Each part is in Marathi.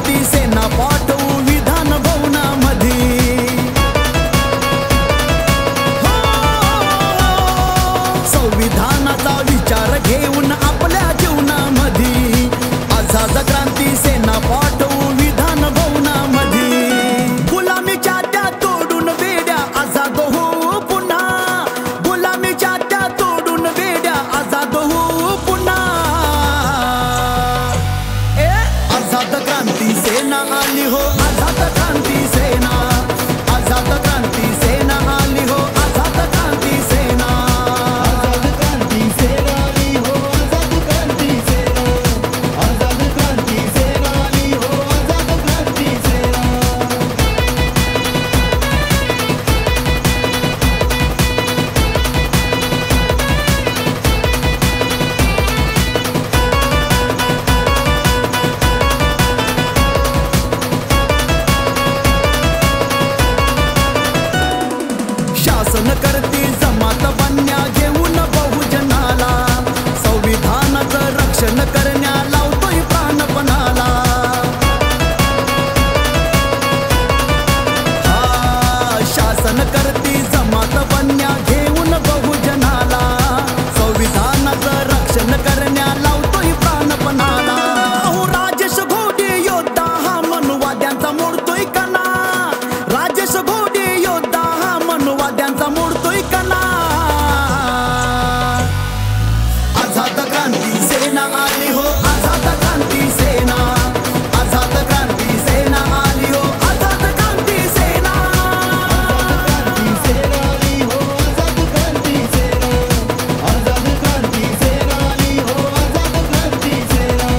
क्रांती सेना पाठवू विधान भवनामध्ये। संविधानाचा विचार घेऊन आपल्या जीवनामध्ये आझाद क्रांती सेना पाठवू विधान भवनामध्ये। गुलामीच्या त्या तोडून बेड्या आझाद होऊ पुन्हा, गुलामीच्या त्या तोडून बेड्या आझाद होऊ पुन्हा। आझाद क्रांती सेना आली हो, आझाद क्रांती सेना, आझाद क्रांती सेना आली हो, आझाद क्रांती सेना। आझाद क्रांती सेना आली हो, आझाद क्रांती सेना, आझाद क्रांती सेना आली हो, आझाद क्रांती सेना। शासन करते जमात बन्या घेऊन बहुजनाला, संविधानाचं रक्षण करण्या लावतोय प्राणपणाला। शासन करते जमात बन्या घेऊन बहुजनाला, संविधानाचं रक्षण करण्या लावतोय प्राणपणाला। राजेश घोडे योद्धा हा मनुवाद्यांचा मोडतोय कणा, राजेश घोडे योद्धा हा मनुवाद्यांचा मोडतोय कणा। आझाद क्रांती सेना आली हो, आझाद क्रांती सेना, आझाद क्रांती सेना आली हो, आझाद क्रांती सेना। आझाद क्रांती सेना आली हो, आझाद क्रांती सेना, आझाद क्रांती सेना आली हो, आझाद क्रांती सेना।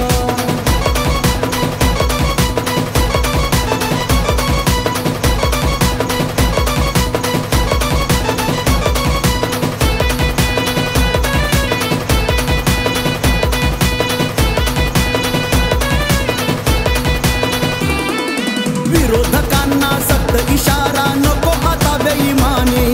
विरोधकांना सक्त इशारा नको आता बेईमानी,